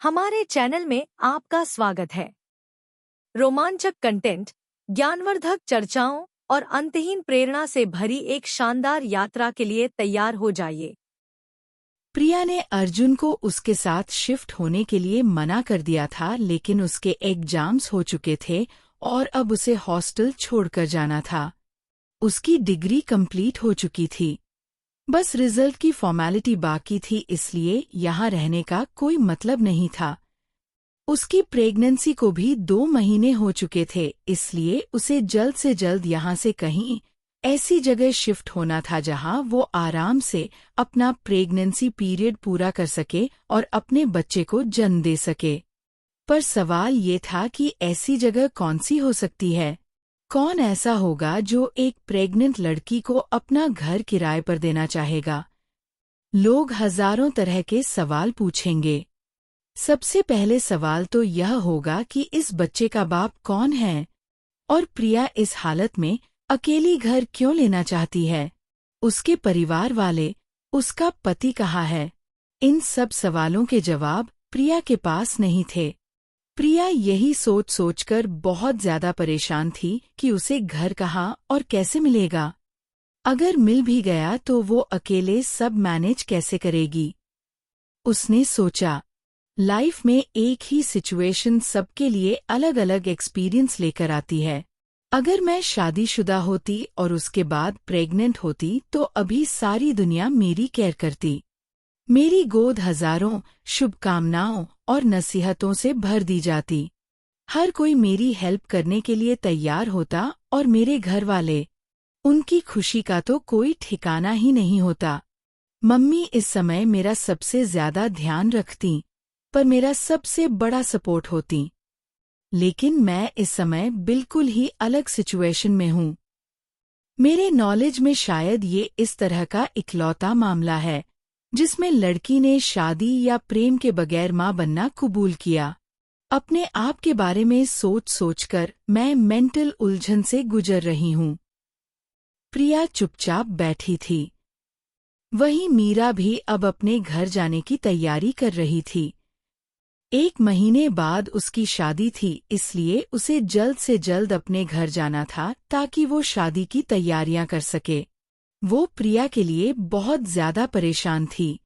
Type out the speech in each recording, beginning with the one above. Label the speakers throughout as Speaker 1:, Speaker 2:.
Speaker 1: हमारे चैनल में आपका स्वागत है। रोमांचक कंटेंट, ज्ञानवर्धक चर्चाओं और अंतहीन प्रेरणा से भरी एक शानदार यात्रा के लिए तैयार हो जाइए।
Speaker 2: प्रिया ने अर्जुन को उसके साथ शिफ्ट होने के लिए मना कर दिया था, लेकिन उसके एग्जाम्स हो चुके थे और अब उसे हॉस्टल छोड़कर जाना था। उसकी डिग्री कंप्लीट हो चुकी थी, बस रिजल्ट की फॉर्मेलिटी बाकी थी, इसलिए यहाँ रहने का कोई मतलब नहीं था। उसकी प्रेगनेंसी को भी 2 महीने हो चुके थे, इसलिए उसे जल्द से जल्द यहाँ से कहीं ऐसी जगह शिफ्ट होना था जहाँ वो आराम से अपना प्रेगनेंसी पीरियड पूरा कर सके और अपने बच्चे को जन्म दे सके। पर सवाल ये था कि ऐसी जगह कौन सी हो सकती है? कौन ऐसा होगा जो एक प्रेग्नेंट लड़की को अपना घर किराए पर देना चाहेगा? लोग हजारों तरह के सवाल पूछेंगे। सबसे पहले सवाल तो यह होगा कि इस बच्चे का बाप कौन है और प्रिया इस हालत में अकेली घर क्यों लेना चाहती है? उसके परिवार वाले, उसका पति कहाँ है? इन सब सवालों के जवाब प्रिया के पास नहीं थे। प्रिया यही सोच सोचकर बहुत ज्यादा परेशान थी कि उसे घर कहाँ और कैसे मिलेगा। अगर मिल भी गया तो वो अकेले सब मैनेज कैसे करेगी? उसने सोचा, लाइफ में एक ही सिचुएशन सबके लिए अलग अलग एक्सपीरियंस लेकर आती है। अगर मैं शादीशुदा होती और उसके बाद प्रेग्नेंट होती तो अभी सारी दुनिया मेरी केयर करती। मेरी गोद हजारों शुभकामनाओं और नसीहतों से भर दी जाती। हर कोई मेरी हेल्प करने के लिए तैयार होता और मेरे घर वाले, उनकी खुशी का तो कोई ठिकाना ही नहीं होता। मम्मी इस समय मेरा सबसे ज्यादा ध्यान रखती, पर मेरा सबसे बड़ा सपोर्ट होती। लेकिन मैं इस समय बिल्कुल ही अलग सिचुएशन में हूँ। मेरे नॉलेज में शायद ये इस तरह का इकलौता मामला है जिसमें लड़की ने शादी या प्रेम के बगैर माँ बनना कबूल किया। अपने आप के बारे में सोच सोचकर मैं मेंटल उलझन से गुजर रही हूँ। प्रिया चुपचाप बैठी थी। वहीं मीरा भी अब अपने घर जाने की तैयारी कर रही थी। 1 महीने बाद उसकी शादी थी, इसलिए उसे जल्द से जल्द अपने घर जाना था ताकि वो शादी की तैयारियां कर सके। वो प्रिया के लिए बहुत ज्यादा परेशान थी।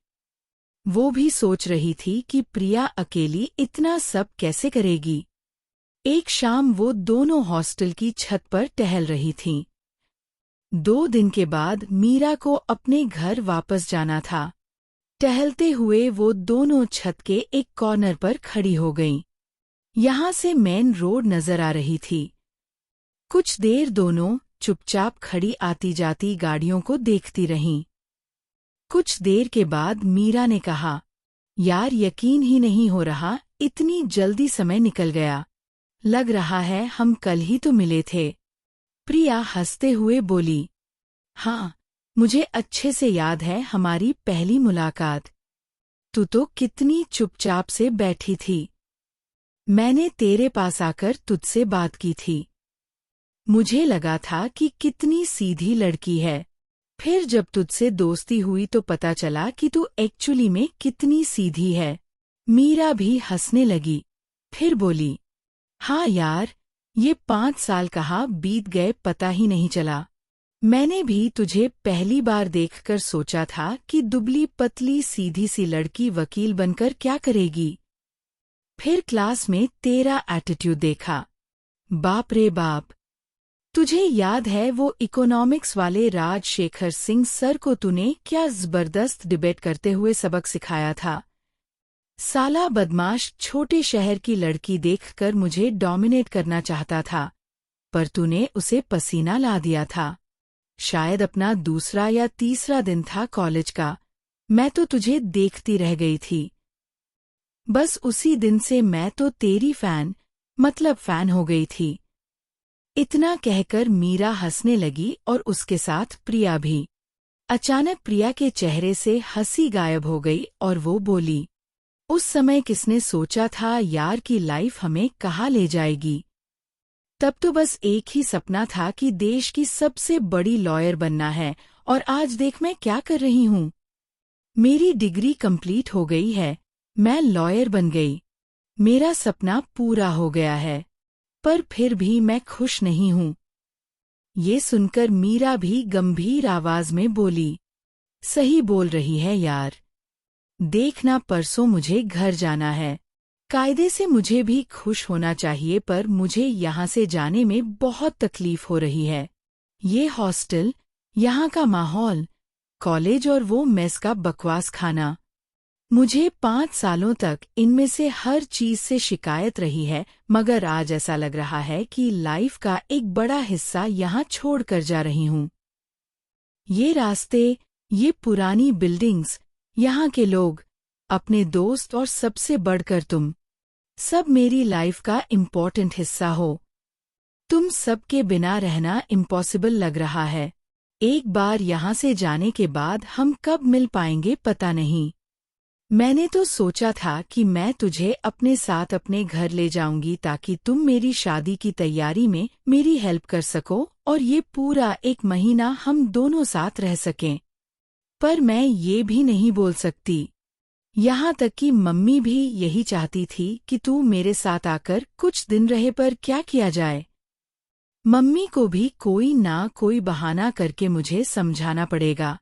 Speaker 2: वो भी सोच रही थी कि प्रिया अकेली इतना सब कैसे करेगी। एक शाम वो दोनों हॉस्टल की छत पर टहल रही थीं। 2 दिन के बाद मीरा को अपने घर वापस जाना था। टहलते हुए वो दोनों छत के एक कॉर्नर पर खड़ी हो गईं। यहाँ से मेन रोड नजर आ रही थी। कुछ देर दोनों चुपचाप खड़ी आती जाती गाड़ियों को देखती रहीं। कुछ देर के बाद मीरा ने कहा, यार यकीन ही नहीं हो रहा, इतनी जल्दी समय निकल गया। लग रहा है हम कल ही तो मिले थे। प्रिया हंसते हुए बोली, हाँ, मुझे अच्छे से याद है हमारी पहली मुलाकात। तू तो कितनी चुपचाप से बैठी थी। मैंने तेरे पास आकर तुझसे बात की थी। मुझे लगा था कि कितनी सीधी लड़की है। फिर जब तुझसे दोस्ती हुई तो पता चला कि तू एक्चुअली में कितनी सीधी है। मीरा भी हंसने लगी। फिर बोली, हाँ यार, ये 5 साल कहाँ बीत गए पता ही नहीं चला। मैंने भी तुझे पहली बार देखकर सोचा था कि दुबली पतली सीधी सी लड़की वकील बनकर क्या करेगी। फिर क्लास में तेरा एटीट्यूड देखा, बाप रे बाप। तुझे याद है वो इकोनॉमिक्स वाले राजशेखर सिंह सर को तूने क्या जबरदस्त डिबेट करते हुए सबक सिखाया था। साला बदमाश छोटे शहर की लड़की देखकर मुझे डोमिनेट करना चाहता था, पर तूने उसे पसीना ला दिया था। शायद अपना दूसरा या तीसरा दिन था कॉलेज का, मैं तो तुझे देखती रह गई थी। बस उसी दिन से मैं तो तेरी फैन हो गई थी। इतना कहकर मीरा हंसने लगी और उसके साथ प्रिया भी। अचानक प्रिया के चेहरे से हंसी गायब हो गई और वो बोली, उस समय किसने सोचा था यार कि लाइफ हमें कहाँ ले जाएगी। तब तो बस एक ही सपना था कि देश की सबसे बड़ी लॉयर बनना है, और आज देख मैं क्या कर रही हूँ। मेरी डिग्री कंप्लीट हो गई है, मैं लॉयर बन गई। मेरा सपना पूरा हो गया है, पर फिर भी मैं खुश नहीं हूँ। ये सुनकर मीरा भी गंभीर आवाज में बोली, सही बोल रही है यार। देखना, परसों मुझे घर जाना है। कायदे से मुझे भी खुश होना चाहिए, पर मुझे यहाँ से जाने में बहुत तकलीफ हो रही है। ये हॉस्टल, यहाँ का माहौल, कॉलेज और वो मेस का बकवास खाना। मुझे 5 सालों तक इनमें से हर चीज से शिकायत रही है, मगर आज ऐसा लग रहा है कि लाइफ का एक बड़ा हिस्सा यहाँ छोड़कर जा रही हूँ। ये रास्ते, ये पुरानी बिल्डिंग्स, यहाँ के लोग, अपने दोस्त और सबसे बढ़कर तुम, सब मेरी लाइफ का इम्पोर्टेंट हिस्सा हो। तुम सबके बिना रहना इम्पॉसिबल लग रहा है। एक बार यहाँ से जाने के बाद हम कब मिल पाएंगे पता नहीं। मैंने तो सोचा था कि मैं तुझे अपने साथ अपने घर ले जाऊंगी ताकि तुम मेरी शादी की तैयारी में मेरी हेल्प कर सको और ये पूरा 1 महीना हम दोनों साथ रह सकें। पर मैं ये भी नहीं बोल सकती। यहाँ तक कि मम्मी भी यही चाहती थी कि तू मेरे साथ आकर कुछ दिन रहे, पर क्या किया जाए। मम्मी को भी कोई ना कोई बहाना करके मुझे समझाना पड़ेगा।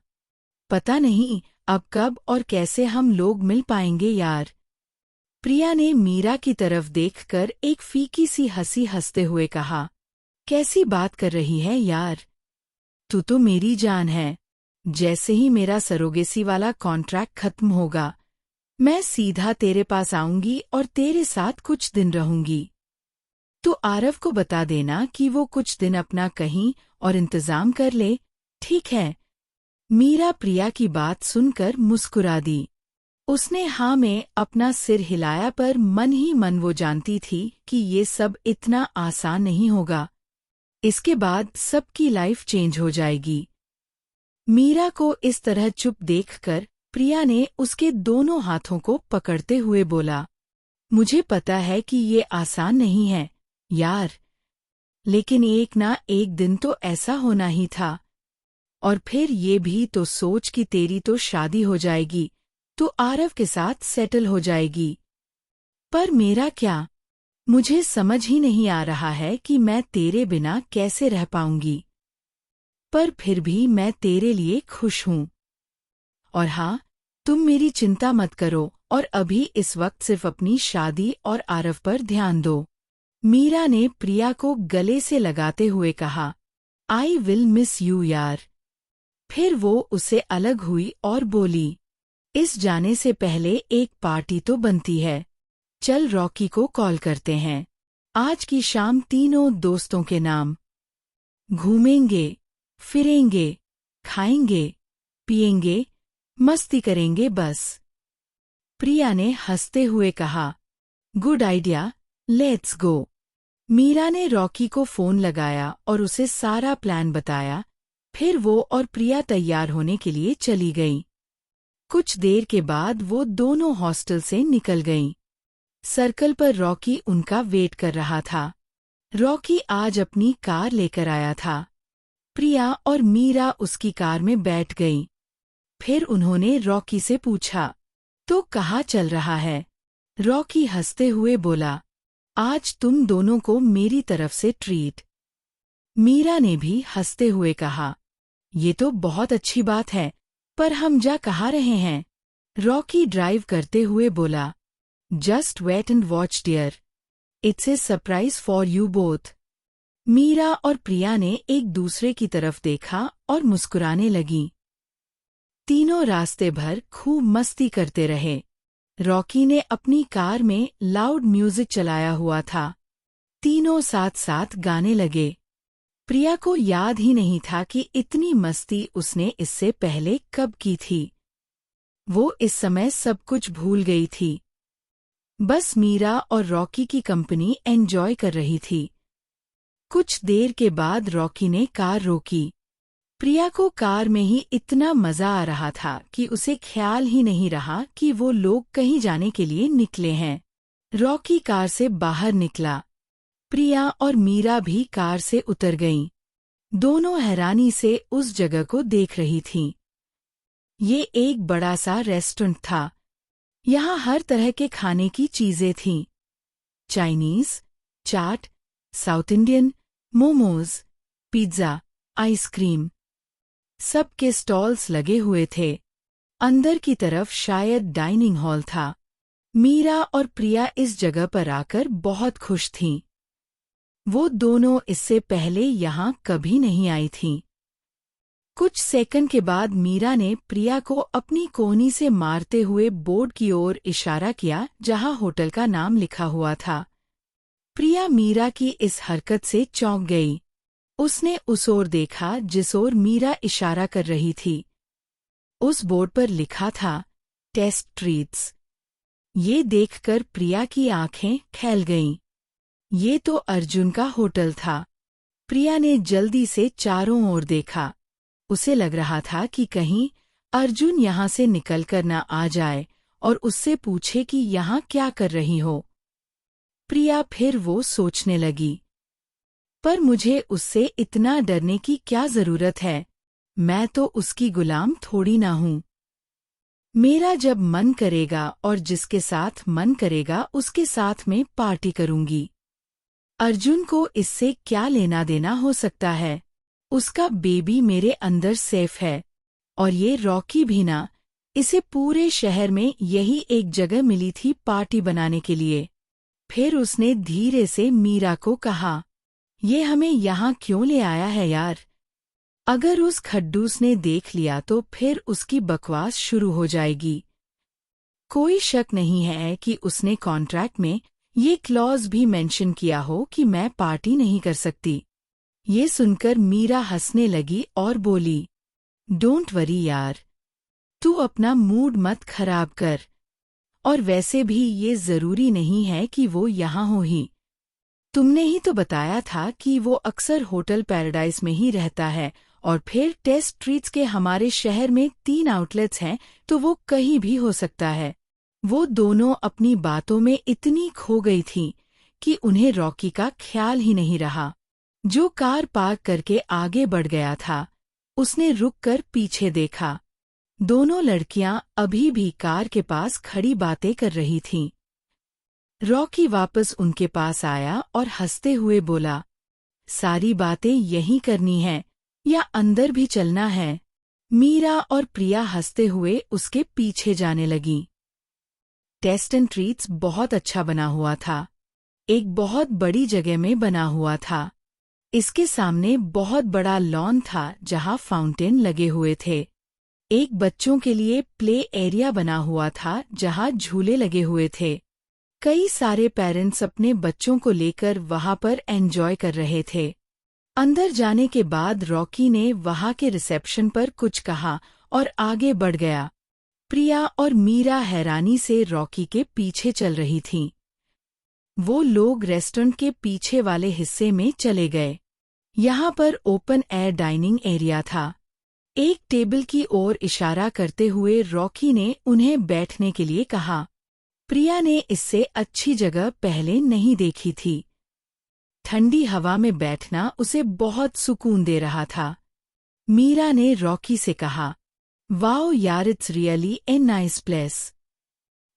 Speaker 2: पता नहीं अब कब और कैसे हम लोग मिल पाएंगे यार। प्रिया ने मीरा की तरफ देखकर एक फीकी सी हंसी हंसते हुए कहा, कैसी बात कर रही है यार, तू तो मेरी जान है। जैसे ही मेरा सरोगेसी वाला कॉन्ट्रैक्ट खत्म होगा, मैं सीधा तेरे पास आऊंगी और तेरे साथ कुछ दिन रहूंगी। तो आरव को बता देना कि वो कुछ दिन अपना कहीं और इंतजाम कर ले, ठीक है। मीरा प्रिया की बात सुनकर मुस्कुरा दी। उसने हाँ में अपना सिर हिलाया, पर मन ही मन वो जानती थी कि ये सब इतना आसान नहीं होगा। इसके बाद सबकी लाइफ चेंज हो जाएगी। मीरा को इस तरह चुप देखकर प्रिया ने उसके दोनों हाथों को पकड़ते हुए बोला, मुझे पता है कि ये आसान नहीं है यार, लेकिन एक ना एक दिन तो ऐसा होना ही था। और फिर ये भी तो सोच कि तेरी तो शादी हो जाएगी, तो आरव के साथ सेटल हो जाएगी। पर मेरा क्या? मुझे समझ ही नहीं आ रहा है कि मैं तेरे बिना कैसे रह पाऊंगी। पर फिर भी मैं तेरे लिए खुश हूँ। और हाँ, तुम मेरी चिंता मत करो और अभी इस वक्त सिर्फ अपनी शादी और आरव पर ध्यान दो। मीरा ने प्रिया को गले से लगाते हुए कहा, आई विल मिस यू यार। फिर वो उससे अलग हुई और बोली, इस जाने से पहले एक पार्टी तो बनती है। चल रॉकी को कॉल करते हैं। आज की शाम तीनों दोस्तों के नाम। घूमेंगे, फिरेंगे, खाएंगे, पिएंगे, मस्ती करेंगे बस। प्रिया ने हंसते हुए कहा, good idea, let's go. Meera ने रॉकी को फोन लगाया और उसे सारा प्लान बताया। फिर वो और प्रिया तैयार होने के लिए चली गईं। कुछ देर के बाद वो दोनों हॉस्टल से निकल गईं। सर्कल पर रॉकी उनका वेट कर रहा था। रॉकी आज अपनी कार लेकर आया था। प्रिया और मीरा उसकी कार में बैठ गईं। फिर उन्होंने रॉकी से पूछा, तो कहाँ चल रहा है? रॉकी हंसते हुए बोला, आज तुम दोनों को मेरी तरफ से ट्रीट। मीरा ने भी हंसते हुए कहा, ये तो बहुत अच्छी बात है, पर हम जा कहाँ रहे हैं? रॉकी ड्राइव करते हुए बोला, just wait and watch dear, it's a surprise for you both. Meera और प्रिया ने एक दूसरे की तरफ देखा और मुस्कुराने लगीं। तीनों रास्ते भर खूब मस्ती करते रहे। रॉकी ने अपनी कार में लाउड म्यूजिक चलाया हुआ था। तीनों साथ साथ गाने लगे। प्रिया को याद ही नहीं था कि इतनी मस्ती उसने इससे पहले कब की थी। वो इस समय सब कुछ भूल गई थी। बस मीरा और रॉकी की कंपनी एंजॉय कर रही थी। कुछ देर के बाद रॉकी ने कार रोकी। प्रिया को कार में ही इतना मजा आ रहा था कि उसे ख्याल ही नहीं रहा कि वो लोग कहीं जाने के लिए निकले हैं। रॉकी कार से बाहर निकला। प्रिया और मीरा भी कार से उतर गईं। दोनों हैरानी से उस जगह को देख रही थीं। ये एक बड़ा सा रेस्टोरेंट था। यहाँ हर तरह के खाने की चीजें थीं। Chinese, chaat, South Indian, momos, pizza, ice cream, सबके स्टॉल्स लगे हुए थे। अंदर की तरफ शायद डाइनिंग हॉल था। मीरा और प्रिया इस जगह पर आकर बहुत खुश थीं। वो दोनों इससे पहले यहाँ कभी नहीं आई थीं। कुछ सेकंड के बाद मीरा ने प्रिया को अपनी कोहनी से मारते हुए बोर्ड की ओर इशारा किया जहाँ होटल का नाम लिखा हुआ था। प्रिया मीरा की इस हरकत से चौंक गई। उसने उस ओर देखा जिस ओर मीरा इशारा कर रही थी। उस बोर्ड पर लिखा था टेस्ट ट्रीट्स। ये देखकर प्रिया की आंखें खैल गईं। ये तो अर्जुन का होटल था। प्रिया ने जल्दी से चारों ओर देखा। उसे लग रहा था कि कहीं अर्जुन यहाँ से निकलकर न आ जाए और उससे पूछे कि यहाँ क्या कर रही हो। प्रिया फिर वो सोचने लगी, पर मुझे उससे इतना डरने की क्या जरूरत है? मैं तो उसकी गुलाम थोड़ी ना हूँ। मेरा जब मन करेगा और जिसके साथ मन करेगा उसके साथ में पार्टी करूंगी। अर्जुन को इससे क्या लेना देना हो सकता है? उसका बेबी मेरे अंदर सेफ है। और ये रॉकी भी ना, इसे पूरे शहर में यही एक जगह मिली थी पार्टी बनाने के लिए। फिर उसने धीरे से मीरा को कहा, ये हमें यहाँ क्यों ले आया है यार? अगर उस खड्डूस ने देख लिया तो फिर उसकी बकवास शुरू हो जाएगी। कोई शक नहीं है कि उसने कॉन्ट्रैक्ट में ये क्लॉज भी मेंशन किया हो कि मैं पार्टी नहीं कर सकती। ये सुनकर मीरा हंसने लगी और बोली, डोंट वरी यार, तू अपना मूड मत खराब कर। और वैसे भी ये जरूरी नहीं है कि वो यहाँ हो ही। तुमने ही तो बताया था कि वो अक्सर होटल पैराडाइज में ही रहता है, और फिर टेस्ट ट्रीट्स के हमारे शहर में 3 आउटलेट्स हैं, तो वो कहीं भी हो सकता है। वो दोनों अपनी बातों में इतनी खो गई थीं कि उन्हें रॉकी का ख्याल ही नहीं रहा, जो कार पार्क करके आगे बढ़ गया था। उसने रुककर पीछे देखा। दोनों लड़कियां अभी भी कार के पास खड़ी बातें कर रही थीं। रॉकी वापस उनके पास आया और हंसते हुए बोला, सारी बातें यहीं करनी है या अंदर भी चलना है? मीरा और प्रिया हंसते हुए उसके पीछे जाने लगीं। टेस्ट एंड ट्रीट्स बहुत अच्छा बना हुआ था। एक बहुत बड़ी जगह में बना हुआ था। इसके सामने बहुत बड़ा लॉन था जहाँ फाउंटेन लगे हुए थे। एक बच्चों के लिए प्ले एरिया बना हुआ था जहाँ झूले लगे हुए थे। कई सारे पेरेंट्स अपने बच्चों को लेकर वहाँ पर एंजॉय कर रहे थे। अंदर जाने के बाद रॉकी ने वहाँ के रिसेप्शन पर कुछ कहा और आगे बढ़ गया। प्रिया और मीरा हैरानी से रॉकी के पीछे चल रही थीं। वो लोग रेस्टोरेंट के पीछे वाले हिस्से में चले गए। यहाँ पर ओपन एयर डाइनिंग एरिया था। एक टेबल की ओर इशारा करते हुए रॉकी ने उन्हें बैठने के लिए कहा। प्रिया ने इससे अच्छी जगह पहले नहीं देखी थी। ठंडी हवा में बैठना उसे बहुत सुकून दे रहा था। मीरा ने रॉकी से कहा, वाओ यार, it's really a nice place.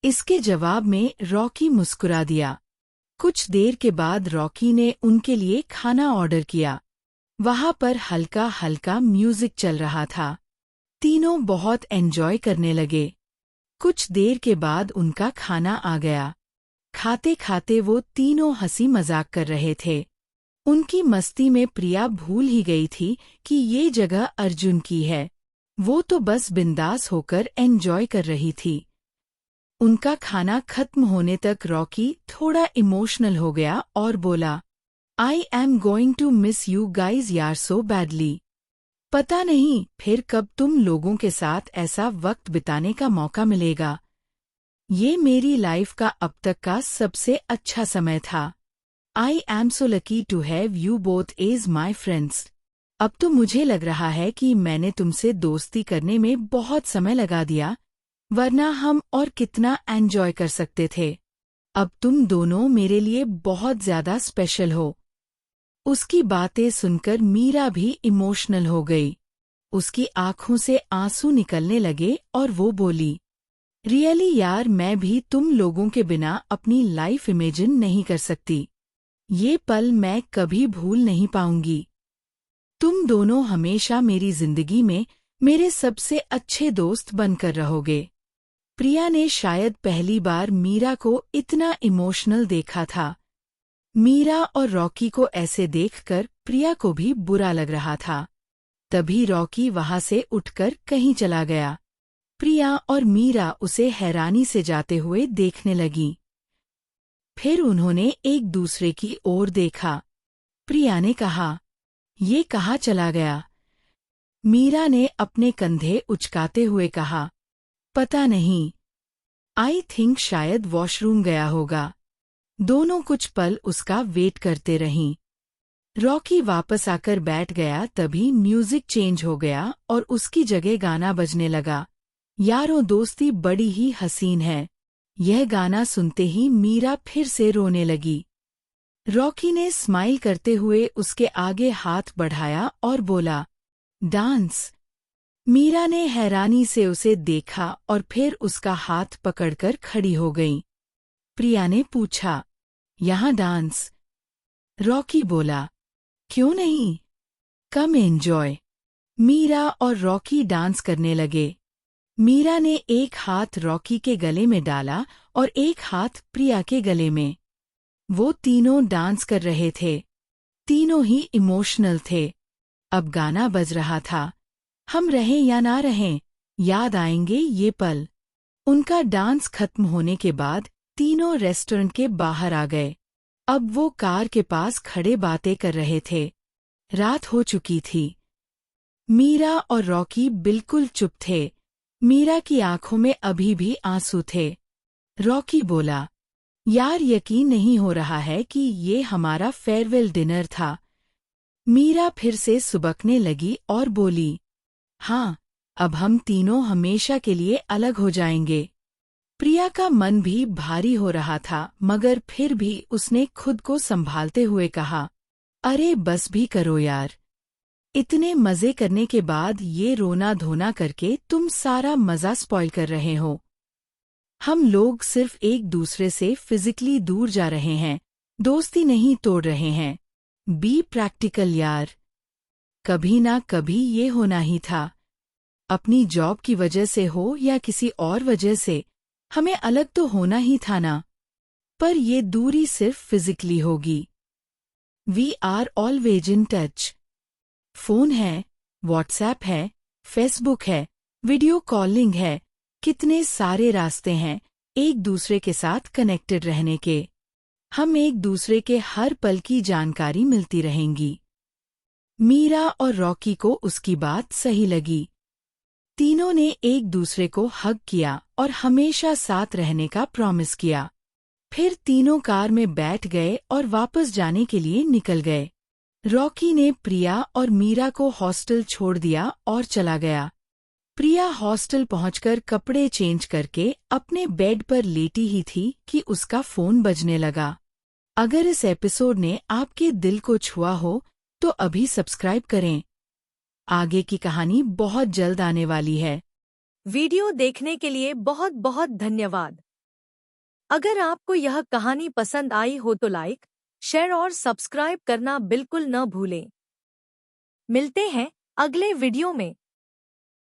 Speaker 2: इसके जवाब में रॉकी मुस्कुरा दिया। कुछ देर के बाद रॉकी ने उनके लिए खाना ऑर्डर किया। वहाँ पर हल्का हल्का म्यूजिक चल रहा था। तीनों बहुत एंजॉय करने लगे। कुछ देर के बाद उनका खाना आ गया। खाते खाते वो तीनों हंसी मजाक कर रहे थे। उनकी मस्ती में प्रिया भूल ही गई थी कि ये जगह अर्जुन की है। वो तो बस बिंदास होकर एंजॉय कर रही थी। उनका खाना खत्म होने तक रॉकी थोड़ा इमोशनल हो गया और बोला, I am going to miss you guys यार सो बैडली। पता नहीं फिर कब तुम लोगों के साथ ऐसा वक्त बिताने का मौका मिलेगा। ये मेरी लाइफ का अब तक का सबसे अच्छा समय था। I am so lucky to have you both as my friends. अब तो मुझे लग रहा है कि मैंने तुमसे दोस्ती करने में बहुत समय लगा दिया, वरना हम और कितना एंजॉय कर सकते थे। अब तुम दोनों मेरे लिए बहुत ज्यादा स्पेशल हो। उसकी बातें सुनकर मीरा भी इमोशनल हो गई। उसकी आंखों से आंसू निकलने लगे और वो बोली, रियली यार, मैं भी तुम लोगों के बिना अपनी लाइफ इमेजिन नहीं कर सकती। ये पल मैं कभी भूल नहीं पाऊंगी। तुम दोनों हमेशा मेरी जिंदगी में मेरे सबसे अच्छे दोस्त बनकर रहोगे। प्रिया ने शायद पहली बार मीरा को इतना इमोशनल देखा था। मीरा और रॉकी को ऐसे देखकर प्रिया को भी बुरा लग रहा था। तभी रॉकी वहां से उठकर कहीं चला गया। प्रिया और मीरा उसे हैरानी से जाते हुए देखने लगी। फिर उन्होंने एक दूसरे की ओर देखा। प्रिया ने कहा, ये कहाँ चला गया? मीरा ने अपने कंधे उचकाते हुए कहा, पता नहीं। आई थिंक शायद वॉशरूम गया होगा। दोनों कुछ पल उसका वेट करते रहीं। रॉकी वापस आकर बैठ गया तभी म्यूजिक चेंज हो गया और उसकी जगह गाना बजने लगा। यारों, दोस्ती बड़ी ही हसीन है। यह गाना सुनते ही मीरा फिर से रोने लगी। रॉकी ने स्माइल करते हुए उसके आगे हाथ बढ़ाया और बोला, डांस। मीरा ने हैरानी से उसे देखा और फिर उसका हाथ पकड़कर खड़ी हो गई। प्रिया ने पूछा, यहाँ डांस? रॉकी बोला, क्यों नहीं, कम एंजॉय। मीरा और रॉकी डांस करने लगे। मीरा ने एक हाथ रॉकी के गले में डाला और एक हाथ प्रिया के गले में। वो तीनों डांस कर रहे थे। तीनों ही इमोशनल थे। अब गाना बज रहा था, हम रहें या ना रहें, याद आएंगे ये पल। उनका डांस खत्म होने के बाद तीनों रेस्टोरेंट के बाहर आ गए। अब वो कार के पास खड़े बातें कर रहे थे। रात हो चुकी थी। मीरा और रॉकी बिल्कुल चुप थे। मीरा की आंखों में अभी भी आंसू थे। रॉकी बोला, यार यकीन नहीं हो रहा है कि ये हमारा फेयरवेल डिनर था। मीरा फिर से सुबकने लगी और बोली, हाँ, अब हम तीनों हमेशा के लिए अलग हो जाएंगे। प्रिया का मन भी भारी हो रहा था मगर फिर भी उसने खुद को संभालते हुए कहा, अरे बस भी करो यार। इतने मजे करने के बाद ये रोना धोना करके तुम सारा मजा स्पॉइल कर रहे हो। हम लोग सिर्फ एक दूसरे से फिजिकली दूर जा रहे हैं, दोस्ती नहीं तोड़ रहे हैं। बी प्रैक्टिकल यार। कभी ना कभी ये होना ही था। अपनी जॉब की वजह से हो या किसी और वजह से, हमें अलग तो होना ही था ना। पर ये दूरी सिर्फ फिजिकली होगी। We are always in touch. Phone है, व्हाट्सएप है, फेसबुक है, वीडियो कॉलिंग है, कितने सारे रास्ते हैं एक दूसरे के साथ कनेक्टेड रहने के। हम एक दूसरे के हर पल की जानकारी मिलती रहेंगी। मीरा और रॉकी को उसकी बात सही लगी। तीनों ने एक दूसरे को हग किया और हमेशा साथ रहने का प्रॉमिस किया। फिर तीनों कार में बैठ गए और वापस जाने के लिए निकल गए। रॉकी ने प्रिया और मीरा को हॉस्टल छोड़ दिया और चला गया। प्रिया हॉस्टल पहुंचकर कपड़े चेंज करके अपने बेड पर लेटी ही थी कि उसका फोन बजने लगा। अगर इस एपिसोड ने आपके दिल को छुआ हो तो अभी सब्सक्राइब करें। आगे की कहानी बहुत जल्द आने वाली है।
Speaker 1: वीडियो देखने के लिए बहुत बहुत धन्यवाद। अगर आपको यह कहानी पसंद आई हो तो लाइक, शेयर और सब्सक्राइब करना बिल्कुल न भूलें। मिलते हैं अगले वीडियो में।